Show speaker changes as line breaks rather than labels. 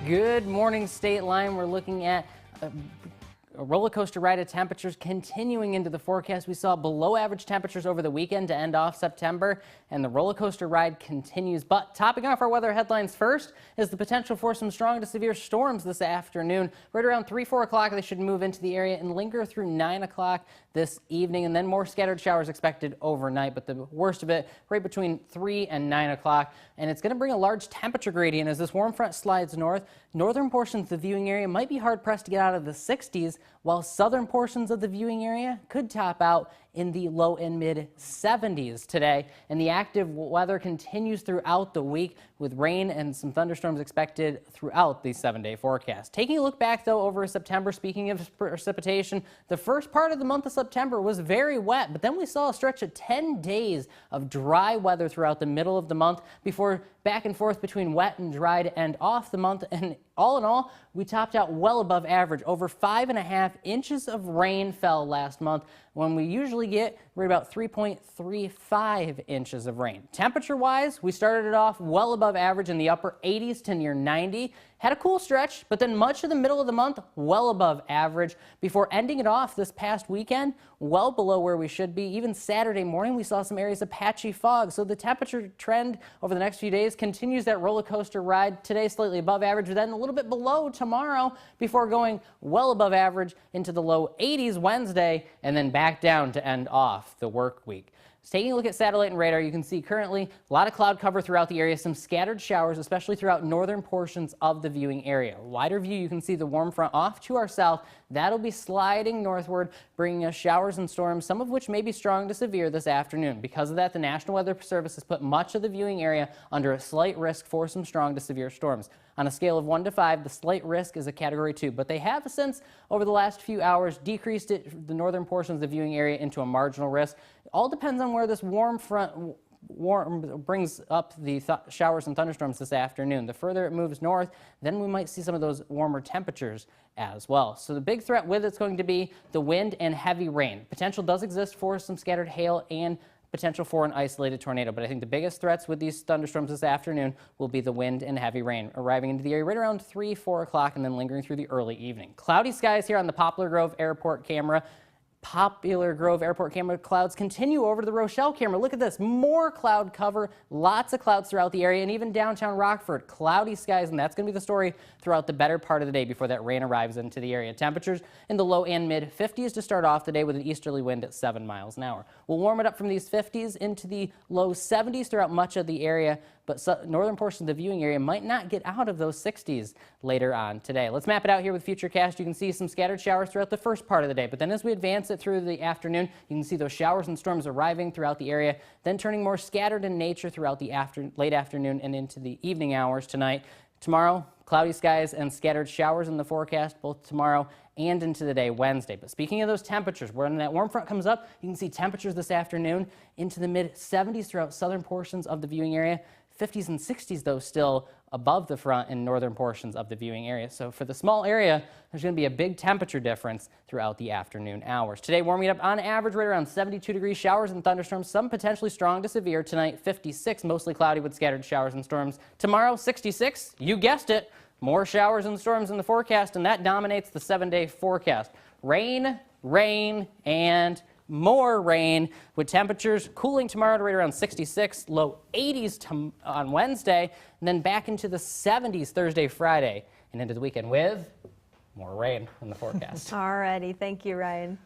Good morning, State Line. We're looking at a roller coaster ride of temperatures continuing into the forecast. We saw below average temperatures over the weekend to end off September, and the roller coaster ride continues. But topping off our weather headlines first is the potential for some strong to severe storms this afternoon. Right around 3-4 o'clock, they should move into the area and linger through 9 o'clock this evening, and then more scattered showers expected overnight. But the worst of it right between 3 and 9 o'clock, and it's going to bring a large temperature gradient as this warm front slides north. Northern portions of the viewing area might be hard pressed to get out of the 60s, while southern portions of the viewing area could top out in the low and mid 70s today. And the active weather continues throughout the week with rain and some thunderstorms expected throughout the 7-day forecast. Taking a look back though over September, speaking of precipitation, the first part of the month of September was very wet, but then we saw a stretch of 10 days of dry weather throughout the middle of the month before back and forth between wet and dry to end off the month. And all in all, we topped out well above average. Over 5.5 inches of rain fell last month when we usually get right about 3.35 inches of rain. Temperature-wise, we started it off well above average in the upper 80s to near 90. Had a cool stretch, but then much of the middle of the month well above average before ending it off this past weekend well below where we should be. Even Saturday morning, we saw some areas of patchy fog. So the temperature trend over the next few days continues that roller coaster ride. Today, slightly above average, but then a little bit below tomorrow before going well above average into the low 80s Wednesday and then back down to end off the work week. Taking a look at satellite and radar, you can see currently a lot of cloud cover throughout the area, some scattered showers, especially throughout northern portions of the viewing area. Wider view, you can see the warm front off to our south. That'll be sliding northward, bringing us showers and storms, some of which may be strong to severe this afternoon. Because of that, the National Weather Service has put much of the viewing area under a slight risk for some strong to severe storms. On a scale of 1 to 5, the slight risk is a Category 2, but they have since, over the last few hours, decreased the northern portions of the viewing area into a marginal risk. It all depends on where this warm front brings up the showers and thunderstorms this afternoon. The further it moves north, then we might see some of those warmer temperatures as well. So the big threat with it's going to be the wind and heavy rain. Potential does exist for some scattered hail and potential for an isolated tornado, but I think the biggest threats with these thunderstorms this afternoon will be the wind and heavy rain, arriving into the area right around 3-4 o'clock and then lingering through the early evening. Cloudy skies here on the Poplar Grove Airport camera. Poplar Grove Airport camera clouds continue over to the Rochelle camera. Look at this, more cloud cover, lots of clouds throughout the area, and even downtown Rockford, cloudy skies, and that's going to be the story throughout the better part of the day before that rain arrives into the area. Temperatures in the low and mid 50s to start off the day with an easterly wind at 7 miles an hour. We'll warm it up from these 50s into the low 70s throughout much of the area, but northern portions of the viewing area might not get out of those 60s later on today. Let's map it out here with Futurecast. You can see some scattered showers throughout the first part of the day, but then as we advance it through the afternoon, you can see those showers and storms arriving throughout the area, then turning more scattered in nature throughout the late afternoon and into the evening hours tonight. Tomorrow, cloudy skies and scattered showers in the forecast both tomorrow and into the day Wednesday. But speaking of those temperatures, when that warm front comes up, you can see temperatures this afternoon into the mid 70s throughout southern portions of the viewing area. 50s and 60s, though, still above the front in northern portions of the viewing area. So for the small area, there's going to be a big temperature difference throughout the afternoon hours. Today, warming up on average right around 72 degrees, showers and thunderstorms, some potentially strong to severe. Tonight, 56, mostly cloudy with scattered showers and storms. Tomorrow, 66, you guessed it, more showers and storms in the forecast, and that dominates the 7-day forecast. Rain, rain, and more rain, with temperatures cooling tomorrow to right around 66, low 80s on Wednesday, and then back into the 70s Thursday, Friday, and into the weekend with more rain in the forecast.
All righty. Thank you, Ryan.